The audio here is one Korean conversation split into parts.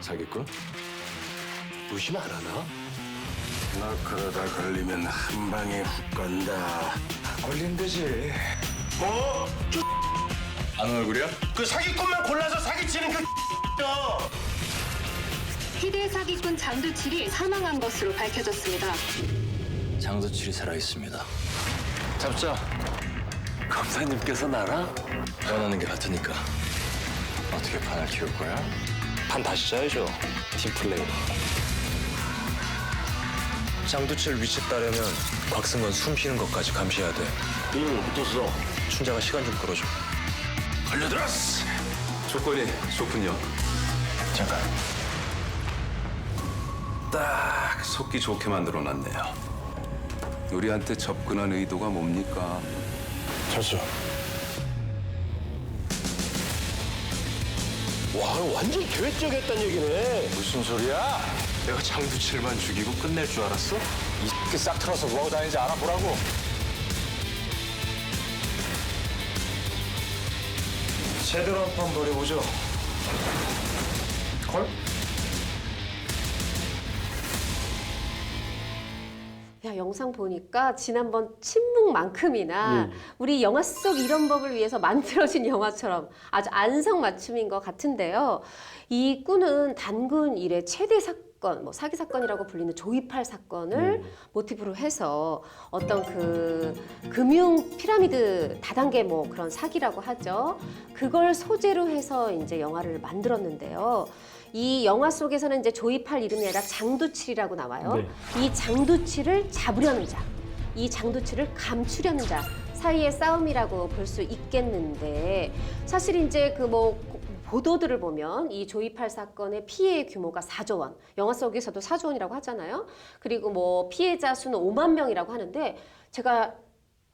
사기꾼? 무심 안 하나? 너 그러다 걸리면 한 방에 훅 간다. 걸린 되지. 뭐? 아는 얼굴이야? 그 사기꾼만 골라서 사기치는 그 희대 사기꾼 장두칠이 사망한 것으로 밝혀졌습니다. 장두칠이 살아있습니다. 잡자. 검사님께서 나랑? 원하는 게 같으니까. 어떻게 판을 키울 거야? 판 다시 짜야죠. 팀플레이. 장두칠 위치 따려면 곽승건 숨 쉬는 것까지 감시해야 돼. 이놈 붙었어. 춘자가 시간 좀 끌어줘. 걸려들었어. 조건이 좋군요. 잠깐. 딱 속기 좋게 만들어놨네요. 우리한테 접근한 의도가 뭡니까? 철수. 와, 완전 계획적이었단 얘기네. 무슨 소리야? 내가 장두칠만 죽이고 끝낼 줄 알았어? 이 새끼 싹 틀어서 뭐하고 다니는지 알아보라고. 제대로 한판 벌여보죠. 걸? 야, 영상 보니까 지난번 침묵만큼이나 우리 영화 속 이런 법을 위해서 만들어진 영화처럼 아주 안성맞춤인 것 같은데요. 이 꾼은 단군 이래 최대 사건, 뭐 사기 사건이라고 불리는 조이팔 사건을 모티브로 해서 어떤 그 금융 피라미드 다단계 뭐 그런 사기라고 하죠. 그걸 소재로 해서 이제 영화를 만들었는데요. 이 영화 속에서는 이제 조이팔 이름이 아니라 장두칠이라고 나와요. 네. 이 장두칠을 잡으려는 자, 이 장두칠을 감추려는 자 사이의 싸움이라고 볼 수 있겠는데, 사실 이제 그 뭐 보도들을 보면 이 조이팔 사건의 피해의 규모가 4조 원, 영화 속에서도 4조 원이라고 하잖아요. 그리고 뭐 피해자 수는 5만 명이라고 하는데, 제가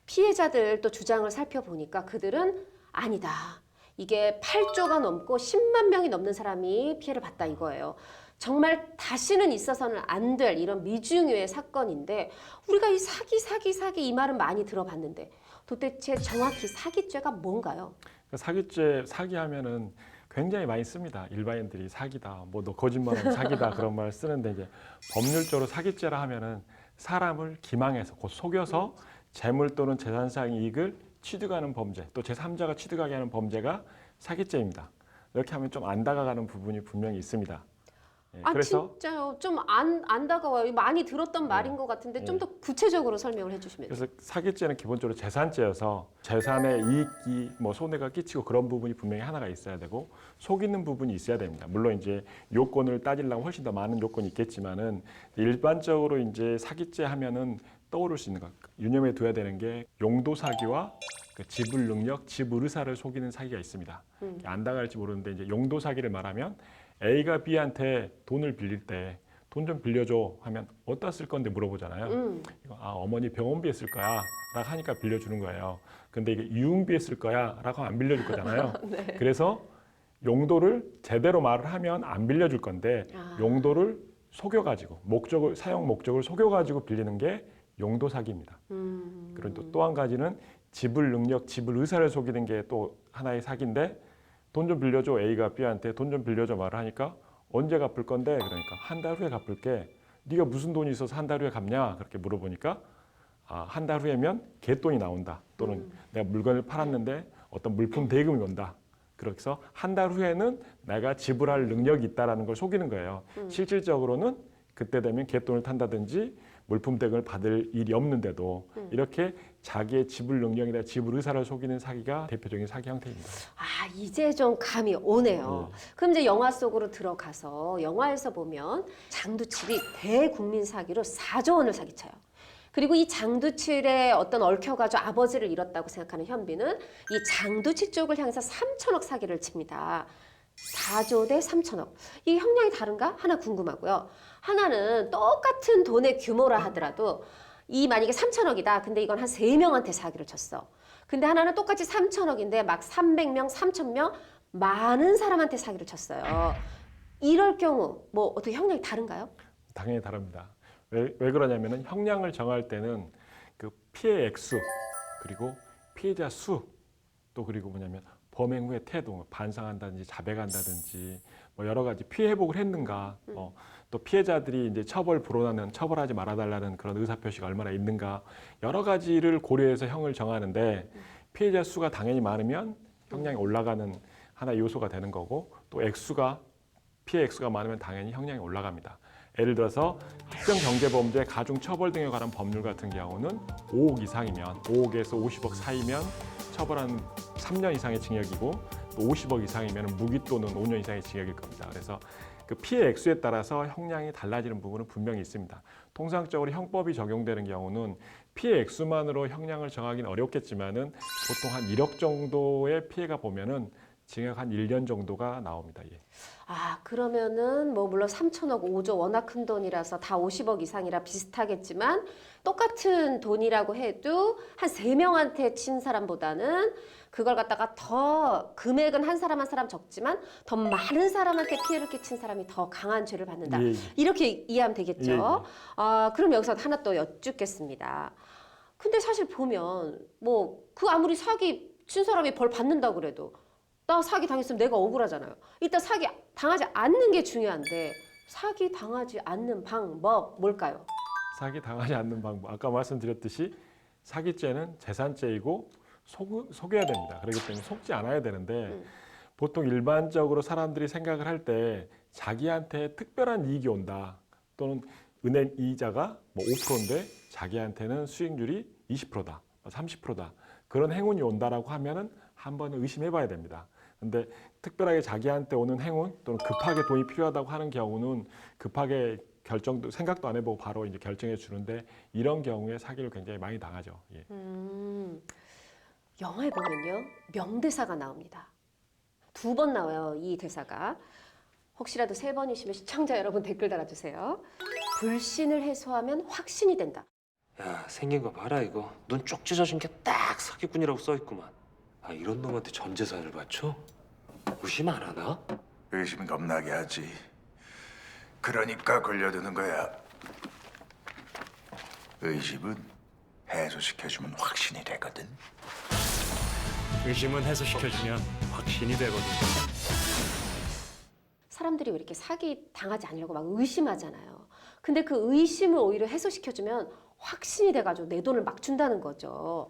피해자들 또 주장을 살펴보니까 그들은 아니다. 이게 8조가 넘고 10만 명이 넘는 사람이 피해를 봤다 이거예요. 정말 다시는 있어서는 안 될 이런 미중유의 사건인데, 우리가 이 사기 이 말은 많이 들어봤는데 도대체 정확히 사기죄가 뭔가요? 사기죄, 사기하면은 굉장히 많이 씁니다. 일반인들이 사기다, 뭐 너 거짓말하면 사기다 그런 말 쓰는데, 이제 법률적으로 사기죄라 하면은 사람을 기망해서 곧 속여서 재물 또는 재산상 이익을 취득하는 범죄, 또 제3자가 취득하게 하는 범죄가 사기죄입니다. 이렇게 하면 좀 안 다가가는 부분이 분명히 있습니다. 예, 아, 그래서 진짜요? 좀 안 다가와요. 많이 들었던 말인 것 같은데 좀 더 구체적으로 설명을 해주시면. 그래서 사기죄는 기본적으로 재산죄여서 재산에 이익이 뭐 손해가 끼치고 그런 부분이 분명히 하나가 있어야 되고, 속이는 부분이 있어야 됩니다. 물론 이제 요건을 따지려면 훨씬 더 많은 요건이 있겠지만은, 일반적으로 이제 사기죄 하면은 떠오를 수 있는 것, 유념해 둬야 되는 게 용도 사기와 그 지불 능력, 지불 의사를 속이는 사기가 있습니다. 안 당할지 모르는데, 이제 용도 사기를 말하면 A가 B한테 돈을 빌릴 때 돈 좀 빌려줘 하면 어디다 쓸 건데 물어보잖아요. 이거, 어머니 병원비에 쓸 거야 라고 하니까 빌려주는 거예요. 근데 이게 유흥비에 쓸 거야 라고 하면 안 빌려줄 거잖아요. 네. 그래서 용도를 제대로 말을 하면 안 빌려줄 건데, 용도를 속여가지고 목적을, 사용 목적을 속여가지고 빌리는 게 용도 사기입니다. 그리고 또 한 가지는 지불 능력, 지불 의사를 속이는 게 또 하나의 사기인데, 돈 좀 빌려줘, A가 B한테 돈 좀 빌려줘 말을 하니까 언제 갚을 건데, 그러니까 한 달 후에 갚을게. 네가 무슨 돈이 있어서 한 달 후에 갚냐 그렇게 물어보니까, 한 달 후에면 갯돈이 나온다, 또는 내가 물건을 팔았는데 어떤 물품 대금이 온다. 그래서 한 달 후에는 내가 지불할 능력이 있다라는 걸 속이는 거예요. 실질적으로는 그때 되면 갯돈을 탄다든지 물품 대금을 받을 일이 없는데도 이렇게 자기의 지불 능력이나 지불 의사를 속이는 사기가 대표적인 사기 형태입니다. 아, 이제 좀 감이 오네요. 그럼 이제 영화 속으로 들어가서 영화에서 보면 장두칠이 대국민 사기로 4조 원을 사기쳐요. 그리고 이 장두칠의 어떤 얽혀가지고 아버지를 잃었다고 생각하는 현빈은 이 장두칠 쪽을 향해서 3천억 사기를 칩니다. 4조 대 3천억. 이 형량이 다른가? 하나 궁금하고요. 하나는 똑같은 돈의 규모라 하더라도, 이 만약에 3천억이다. 근데 이건 한 3명한테 사기를 쳤어. 근데 하나는 똑같이 3천억인데 막 300명, 3,000명 많은 사람한테 사기를 쳤어요. 이럴 경우 뭐 어떻게 형량이 다른가요? 당연히 다릅니다. 왜 그러냐면은 형량을 정할 때는 그 피해 액수, 그리고 피해자 수, 또 그리고 뭐냐면 범행 후의 태도, 반성한다든지 자백한다든지 뭐 여러 가지 피해 회복을 했는가, 또 피해자들이 이제 처벌 불허하는 처벌하지 말아달라는 그런 의사표시가 얼마나 있는가 여러 가지를 고려해서 형을 정하는데 피해자 수가 당연히 많으면 형량이 올라가는 하나의 요소가 되는 거고 또 피해 액수가 많으면 당연히 형량이 올라갑니다. 예를 들어서 특정 경제범죄, 가중처벌 등에 관한 법률 같은 경우는 5억 이상이면 5억에서 50억 사이면 처벌한 3년 이상의 징역이고 또 50억 이상이면 무기 또는 5년 이상의 징역일 겁니다. 그래서 그 피해 액수에 따라서 형량이 달라지는 부분은 분명히 있습니다. 통상적으로 형법이 적용되는 경우는 피해 액수만으로 형량을 정하기는 어렵겠지만은 보통 한 1억 정도의 피해가 보면은 징역 한 1년 정도가 나옵니다. 예. 아, 그러면은 뭐 물론 3천억, 5조 워낙 큰 돈이라서 다 50억 이상이라 비슷하겠지만 똑같은 돈이라고 해도 한 3명한테 친 사람보다는 그걸 갖다가 더 금액은 한 사람 한 사람 적지만 더 많은 사람한테 피해를 끼친 사람이 더 강한 죄를 받는다. 예, 예. 이렇게 이해하면 되겠죠. 예, 예. 아, 그럼 여기서 하나 또 여쭙겠습니다. 근데 사실 보면 뭐 그 아무리 사기 친 사람이 벌 받는다 그래도 나 사기 당했으면 내가 억울하잖아요. 일단 사기 당하지 않는 게 중요한데 사기 당하지 않는 방법 뭘까요? 사기 당하지 않는 방법. 아까 말씀드렸듯이 사기죄는 재산죄이고 속여야 됩니다. 그렇기 때문에 속지 않아야 되는데 보통 일반적으로 사람들이 생각을 할 때 자기한테 특별한 이익이 온다 또는 은행 이자가 뭐 5%인데 자기한테는 수익률이 20%다, 30%다 그런 행운이 온다라고 하면은 한번 의심해봐야 됩니다. 근데 특별하게 자기한테 오는 행운 또는 급하게 돈이 필요하다고 하는 경우는 급하게 결정도 생각도 안 해보고 바로 이제 결정해 주는데 이런 경우에 사기를 굉장히 많이 당하죠. 예. 영화에 보면요 명대사가 나옵니다. 2번 나와요 이 대사가. 혹시라도 3번이시면 시청자 여러분 댓글 달아주세요. 불신을 해소하면 확신이 된다. 야, 생긴 거 봐라 이거. 눈 쪽 찢어진 게 딱 사기꾼이라고 써있구만. 아, 이런 놈한테 전 재산을 바쳐? 의심 안 하나? 의심 겁나게 하지. 그러니까 걸려드는 거야. 의심은 해소시켜주면 확신이 되거든. 의심은 해소시켜주면 확신이 되거든. 사람들이 왜 이렇게 사기 당하지 않으려고 막 의심하잖아요. 근데 그 의심을 오히려 해소시켜주면 확신이 돼가지고 내 돈을 막 준다는 거죠.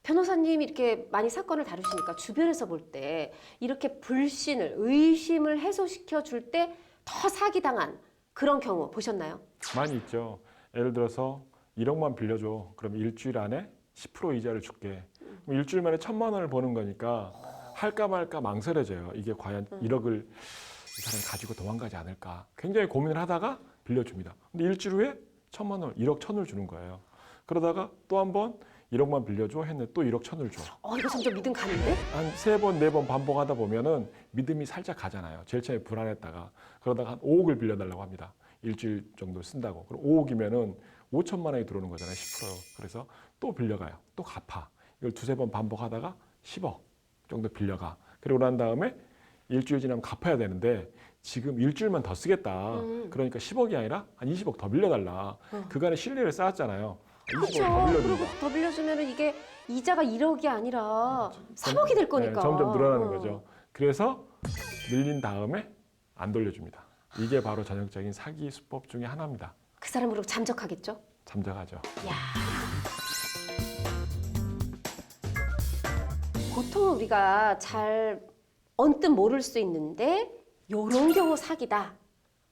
변호사님이 이렇게 많이 사건을 다루시니까 주변에서 볼 때 이렇게 불신을, 의심을 해소시켜 줄 때 더 사기당한 그런 경우 보셨나요? 많이 있죠. 예를 들어서 1억만 빌려줘. 그럼 일주일 안에 10% 이자를 줄게. 그럼 일주일 만에 1,000만 원을 버는 거니까 할까 말까 망설여져요. 이게 과연 1억을 이 사람이 가지고 도망가지 않을까. 굉장히 고민을 하다가 빌려줍니다. 근데 일주일 후에 1,000만 원, 1억 1,000을 주는 거예요. 그러다가 또 한 번 1억만 빌려줘 했는데 또 1억 1,000을 줘. 이거 점점 믿음 가는데? 한 3번, 4번 반복하다 보면은 믿음이 살짝 가잖아요. 제일 처음에 불안했다가. 그러다가 한 5억을 빌려달라고 합니다. 일주일 정도 쓴다고. 그럼 5억이면은 5천만 원이 들어오는 거잖아요. 10%요. 그래서 또 빌려가요. 또 갚아. 이걸 2-3번 반복하다가 10억 정도 빌려가. 그리고 난 다음에 일주일 지나면 갚아야 되는데 지금 일주일만 더 쓰겠다. 그러니까 10억이 아니라 한 20억 더 빌려달라. 그간의 신뢰를 쌓았잖아요. 20억 더 그렇죠. 빌려준다. 그리고 더 빌려주면 이게 이자가 1억이 아니라 3억이 될 거니까. 네, 점점 늘어나는 거죠. 그래서 밀린 다음에 안 돌려줍니다. 이게 바로 전형적인 사기 수법 중에 하나입니다. 그 사람으로 잠적하겠죠? 잠적하죠. 보통 우리가 잘 언뜻 모를 수 있는데 이런 경우 사기다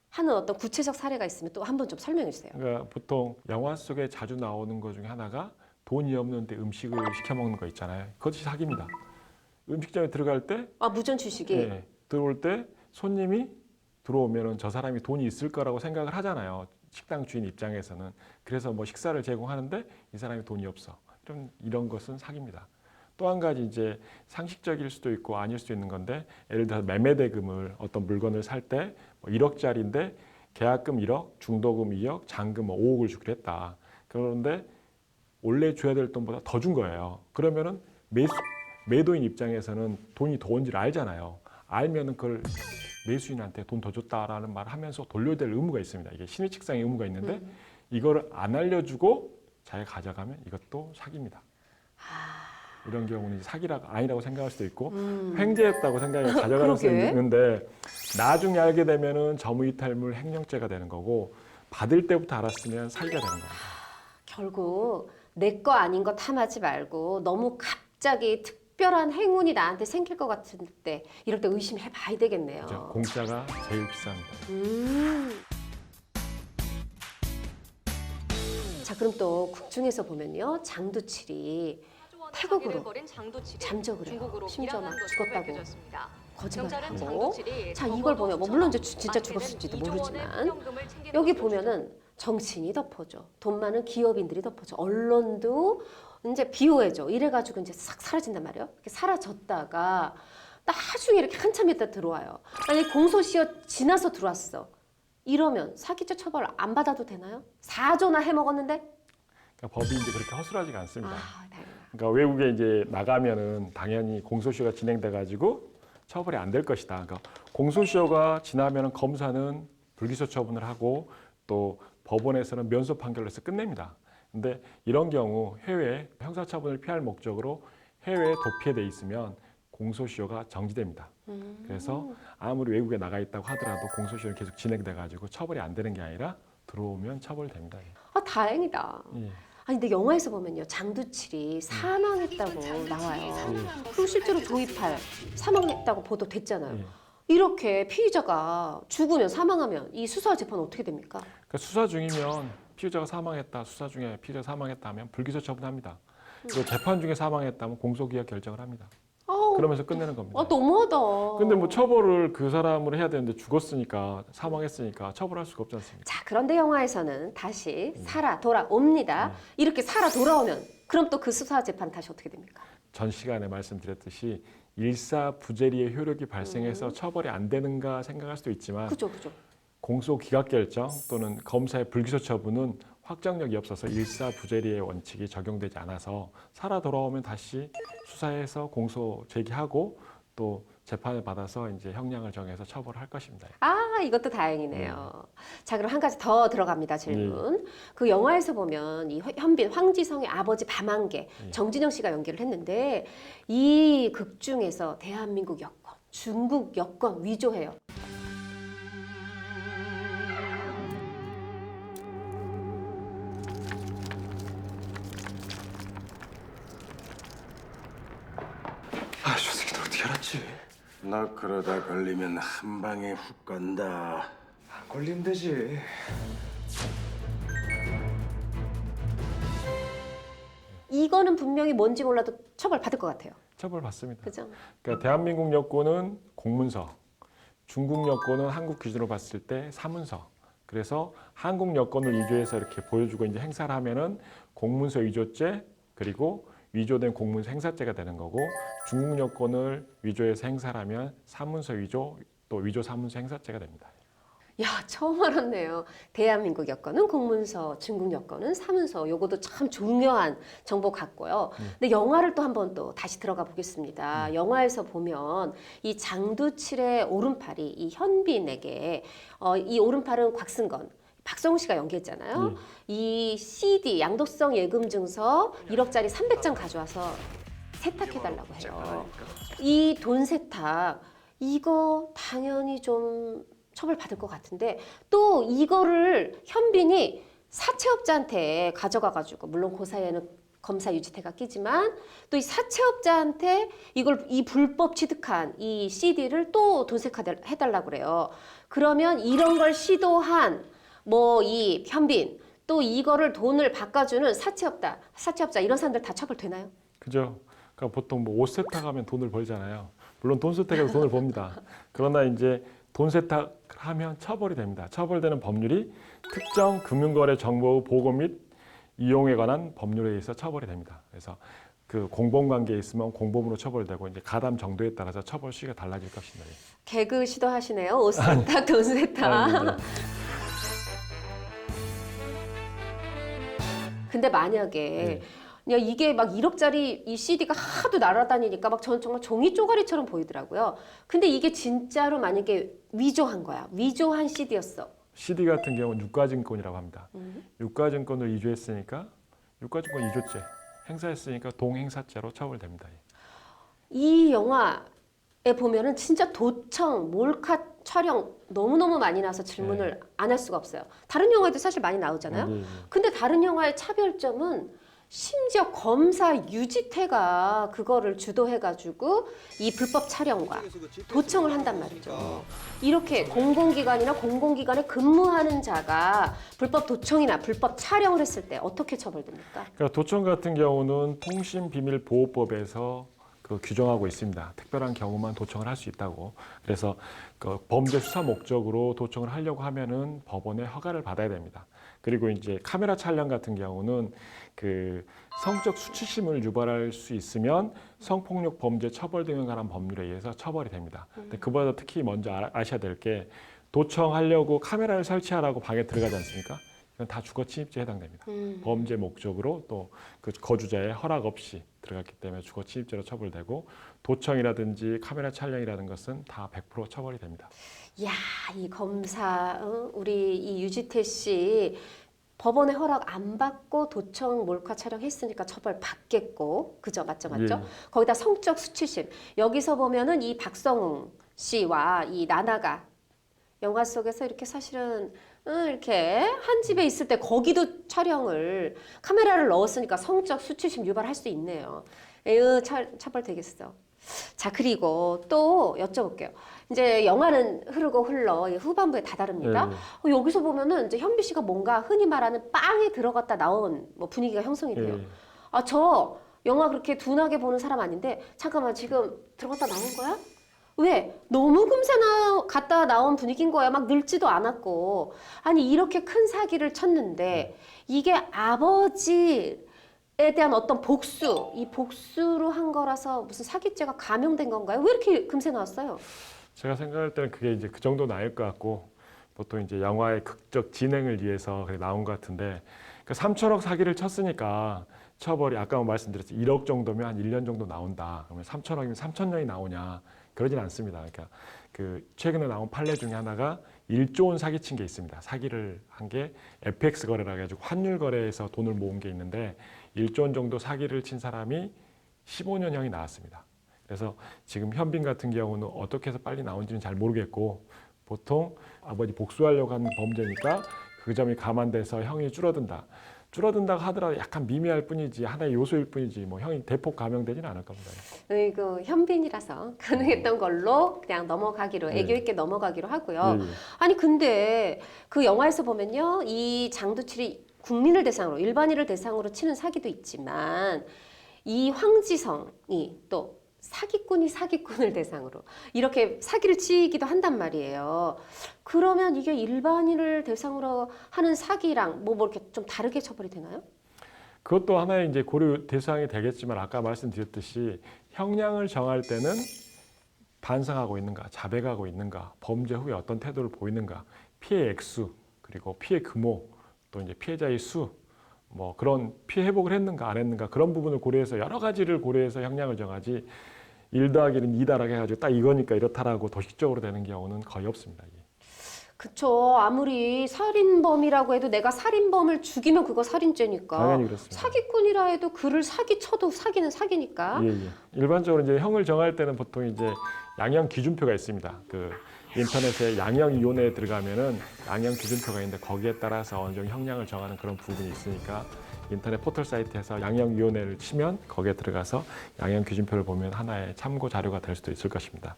하는 어떤 구체적 사례가 있으면 또 한번 좀 설명해 주세요. 그러니까 보통 영화 속에 자주 나오는 것 중에 하나가 돈이 없는데 음식을 시켜 먹는 거 있잖아요. 그것이 사기입니다. 음식점에 들어갈 때 무전 주식이 네, 들어올 때 손님이 들어오면은 저 사람이 돈이 있을 거라고 생각을 하잖아요. 식당 주인 입장에서는. 그래서 뭐 식사를 제공하는데 이 사람이 돈이 없어. 이런 것은 사기입니다. 또 한 가지 이제 상식적일 수도 있고 아닐 수도 있는 건데 예를 들어서 매매대금을 어떤 물건을 살 때 뭐 1억짜리인데 계약금 1억, 중도금 2억, 잔금 5억을 주기로 했다. 그런데 원래 줘야 될 돈보다 더 준 거예요. 그러면은 매도인 입장에서는 돈이 더 온지를 알잖아요. 알면은 그걸 매수인한테 돈 더 줬다라는 말을 하면서 돌려야 될 의무가 있습니다. 이게 신의칙상의 의무가 있는데 이거를 안 알려주고 자기가 가져가면 이것도 사기입니다. 이런 경우는 이제 사기라 아니라고 생각할 수도 있고 횡재했다고 생각해 가져갈 수 그러게. 있는데 나중에 알게 되면은 점유이탈물 횡령죄가 되는 거고 받을 때부터 알았으면 사기가 되는 겁니다. 결국 내 거 아닌 거 탐하지 말고 너무 갑자기 특별한 행운이 나한테 생길 것 같을 때 이럴 때 의심해 봐야 되겠네요. 그죠? 공짜가 제일 비쌉니다. 자, 그럼 또 국중에서 보면요. 장두칠이 태국으로 잠적을 해요. 심지어 막 죽었다고 거짓말을 하고. 자, 이걸 보면 뭐 물론 이제 진짜 죽었을지도 모르지만 여기 보면은 정치인이 덮어줘. 돈 많은 기업인들이 덮어줘. 언론도 이제 비호해줘. 이래가지고 이제 싹 사라진단 말이에요. 이렇게 사라졌다가 나중에 이렇게 한참 있다 들어와요. 만약에 공소시효 지나서 들어왔어. 이러면 사기죄 처벌 안 받아도 되나요? 4조나 해먹었는데? 그러니까 법이 이제 그렇게 허술하지가 않습니다. 아, 다행이다. 그러니까 외국에 이제 나가면은 당연히 공소시효가 진행돼 가지고 처벌이 안 될 것이다. 그러니까 공소시효가 지나면은 검사는 불기소 처분을 하고 또 법원에서는 면소 판결로 해서 끝냅니다. 근데 이런 경우 해외 형사처분을 피할 목적으로 해외에 도피돼 있으면 공소시효가 정지됩니다. 그래서 아무리 외국에 나가 있다고 하더라도 공소시효는 계속 진행돼 가지고 처벌이 안 되는 게 아니라 들어오면 처벌됩니다. 아, 다행이다. 예. 아니 근데 영화에서 보면요. 장두칠이 사망했다고 나와요. 그리고 실제로 조이팔 사망했다고 보도됐잖아요. 예. 이렇게 피의자가 죽으면 사망하면 이 수사 재판은 어떻게 됩니까? 그러니까 수사 중이면 피의자가 사망했다, 수사 중에 피의자가 사망했다 하면 불기소 처분합니다. 그리고 재판 중에 사망했다면 공소기각 결정을 합니다. 그러면서 끝내는 겁니다. 아, 너무하다. 근데 뭐 처벌을 그 사람으로 해야 되는데 죽었으니까 사망했으니까 처벌할 수가 없지 않습니까? 자, 그런데 영화에서는 다시 살아 돌아옵니다. 이렇게 살아 돌아오면 그럼 또 그 수사 재판 다시 어떻게 됩니까? 전 시간에 말씀드렸듯이 일사부재리의 효력이 발생해서 처벌이 안 되는가 생각할 수도 있지만 그죠. 공소 기각 결정 또는 검사의 불기소 처분은 확정력이 없어서 일사부재리의 원칙이 적용되지 않아서 살아 돌아오면 다시 수사해서 공소 제기하고 또 재판을 받아서 이제 형량을 정해서 처벌할 것입니다. 아, 이것도 다행이네요. 자, 그럼 한 가지 더 들어갑니다. 질문. 그 영화에서 보면 이 현빈 황지성의 아버지 밤안개 정진영 씨가 연기를 했는데 이 극 중에서 대한민국 여권, 중국 여권 위조해요. 아, 저 새끼들 어떻게 알았지? 너 그러다 걸리면 한 방에 훅 간다. 안 걸리면 되지. 이거는 분명히 뭔지 몰라도 처벌 받을 것 같아요. 처벌 받습니다. 그죠? 그러니까 대한민국 여권은 공문서, 중국 여권은 한국 기준으로 봤을 때 사문서. 그래서 한국 여권을 위조해서 이렇게 보여주고 이제 행사를 하면은 공문서 위조죄 그리고 위조된 공문서 행사죄가 되는 거고 중국 여권을 위조해서 행사를 하면 사문서 위조 또 위조 사문서 행사죄가 됩니다. 야, 처음 알았네요. 대한민국 여권은 공문서, 중국 여권은 사문서. 요것도 참 중요한 정보 같고요. 근데 영화를 또 한번 또 다시 들어가 보겠습니다. 영화에서 보면 이 장두칠의 오른팔이 이 현빈에게 이 오른팔은 곽승건, 박성우 씨가 연기했잖아요. 이 CD 양도성 예금 증서 1억짜리 300장 가져와서 세탁해달라고 해요. 이 돈 세탁 이거 당연히 좀 처벌받을 것 같은데 또 이거를 현빈이 사채업자한테 가져가가지고 물론 그 사이에는 검사 유지태가 끼지만 또 이 사채업자한테 이걸 이 불법 취득한 이 CD를 또 돈세탁해달라고 그래요. 그러면 이런 걸 시도한 뭐 이 현빈 또 이거를 돈을 바꿔주는 사채업자 이런 사람들 다 처벌되나요? 그죠? 그러니까 보통 뭐 옷 세탁하면 돈을 벌잖아요. 물론 돈 세탁해서 돈을 법니다. 그러나 이제 돈 세탁하면 처벌이 됩니다. 처벌되는 법률이 특정 금융거래 정보 보고 및 이용에 관한 법률에 의해서 처벌이 됩니다. 그래서 그 공범관계에 있으면 공범으로 처벌되고 이제 가담 정도에 따라서 처벌 수위가 달라질 것입니다. 개그 시도하시네요. 옷 세탁, 돈 세탁. 근데 만약에 그냥 이게 막 1억짜리 이 CD가 하도 날아다니니까 막 저는 정말 종이 쪼가리처럼 보이더라고요. 근데 이게 진짜로 만약에 위조한 거야. 위조한 CD였어. CD 같은 경우는 유가증권이라고 합니다. 유가증권을 위조했으니까 유가증권 위조죄. 행사했으니까 동행사죄로 처벌됩니다. 이 영화에 보면은 진짜 도청, 몰카 촬영 너무너무 많이 나서 질문을 안 할 수가 없어요. 다른 영화에도 사실 많이 나오잖아요. 근데 다른 영화의 차별점은 심지어 검사 유지태가 그거를 주도해가지고 이 불법 촬영과 도청을 한단 말이죠. 이렇게 공공기관이나 공공기관에 근무하는 자가 불법 도청이나 불법 촬영을 했을 때 어떻게 처벌됩니까? 그러니까 도청 같은 경우는 통신비밀보호법에서 그 규정하고 있습니다. 특별한 경우만 도청을 할 수 있다고. 그래서 그 범죄 수사 목적으로 도청을 하려고 하면은 법원의 허가를 받아야 됩니다. 그리고 이제 카메라 촬영 같은 경우는 그 성적 수치심을 유발할 수 있으면 성폭력 범죄 처벌 등에 관한 법률에 의해서 처벌이 됩니다. 근데 그보다 특히 먼저 아셔야 될 게 도청하려고 카메라를 설치하라고 방에 들어가지 않습니까? 이건 다 주거 침입죄에 해당됩니다. 범죄 목적으로 또 그 거주자의 허락 없이 들어갔기 때문에 주거 침입죄로 처벌되고 도청이라든지 카메라 촬영이라는 것은 다 100% 처벌이 됩니다. 야, 이 검사, 우리 이 유지태 씨 법원의 허락 안 받고 도청 몰카 촬영했으니까 처벌 받겠고, 그죠? 맞죠? 예. 거기다 성적 수치심. 여기서 보면은 이 박성웅 씨와 이 나나가 영화 속에서 이렇게 사실은 이렇게 한 집에 있을 때 거기도 촬영을 카메라를 넣었으니까 성적 수치심 유발할 수 있네요. 에휴, 처벌 되겠어. 자, 그리고 또 여쭤볼게요. 이제 영화는 흐르고 흘러 후반부에 다다릅니다. 여기서 보면은 이제 현비 씨가 뭔가 흔히 말하는 빵에 들어갔다 나온 뭐 분위기가 형성이 돼요. 아, 저 영화 그렇게 둔하게 보는 사람 아닌데 잠깐만 지금 들어갔다 나온 거야? 왜? 너무 금세 갔다 나온 분위기인 거야. 막 늙지도 않았고. 아니 이렇게 큰 사기를 쳤는데 이게 아버지에 대한 어떤 복수, 이 복수로 한 거라서 무슨 사기죄가 감형된 건가요? 왜 이렇게 금세 나왔어요? 제가 생각할 때는 그게 이제 그 정도는 아닐 것 같고 보통 이제 영화의 극적 진행을 위해서 나온 것 같은데 그 3천억 사기를 쳤으니까 처벌이 아까 말씀드렸죠. 1억 정도면 한 1년 정도 나온다. 그러면 3천억이면 3천년이 나오냐? 그러진 않습니다. 그러니까 그 최근에 나온 판례 중에 하나가 1조 원 사기친 게 있습니다. 사기를 한 게 FX 거래라 해가지고 환율 거래에서 돈을 모은 게 있는데 1조 원 정도 사기를 친 사람이 15년형이 나왔습니다. 그래서 지금 현빈 같은 경우는 어떻게 해서 빨리 나온지는 잘 모르겠고 보통 아버지 복수하려고 하는 범죄니까 그 점이 감안돼서 형이 줄어든다고 하더라도 약간 미미할 뿐이지 하나의 요소일 뿐이지 뭐 형이 대폭 감형되지는 않을 겁니다. 그 현빈이라서 가능했던 걸로 그냥 넘어가기로 애교 있게 넘어가기로 하고요. 아니 근데 그 영화에서 보면요, 이 장두칠이 국민을 대상으로 일반인을 대상으로 치는 사기도 있지만 이 황지성이 또 사기꾼이 사기꾼을 대상으로 이렇게 사기를 치기도 한단 말이에요. 그러면 이게 일반인을 대상으로 하는 사기랑 뭐 이렇게 좀 다르게 처벌이 되나요? 그것도 하나의 이제 고려 대상이 되겠지만 아까 말씀드렸듯이 형량을 정할 때는 반성하고 있는가, 자백하고 있는가, 범죄 후에 어떤 태도를 보이는가, 피해 액수, 그리고 피해 규모, 또 이제 피해자의 수, 뭐 그런 피해 회복을 했는가 안 했는가 그런 부분을 고려해서 여러 가지를 고려해서 형량을 정하지 1 더하기는 2다라고 해가지고 딱 이거니까 이렇다라고 도식적으로 되는 경우는 거의 없습니다. 그쵸. 아무리 살인범이라고 해도 내가 살인범을 죽이면 그거 살인죄니까. 당연히 그렇습니다. 사기꾼이라 해도 그를 사기쳐도 사기는 사기니까. 일반적으로 이제 형을 정할 때는 보통 이제 양형 기준표가 있습니다. 그 인터넷에 양형위원회에 들어가면은 양형 기준표가 있는데 거기에 따라서 어느 정도 형량을 정하는 그런 부분이 있으니까 인터넷 포털 사이트에서 양형위원회를 치면 거기에 들어가서 양형 기준표를 보면 하나의 참고 자료가 될 수도 있을 것입니다.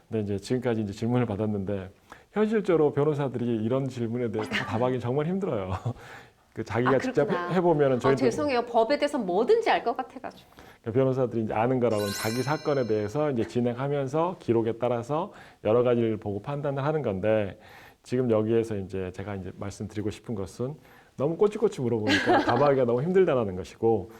근데 이제 지금까지 이제 질문을 받았는데 현실적으로 변호사들이 이런 질문에 대해서 답하기 정말 힘들어요. 그 자기가 직접 해보면은 저희도 죄송해요. 법에 대해서 뭐든지 알 것 같아가지고. 변호사들이 이제 아는 거라고는 자기 사건에 대해서 이제 진행하면서 기록에 따라서 여러 가지를 보고 판단을 하는 건데 지금 여기에서 이제 제가 이제 말씀드리고 싶은 것은 너무 꼬치꼬치 물어보니까 답하기가 너무 힘들다라는 것이고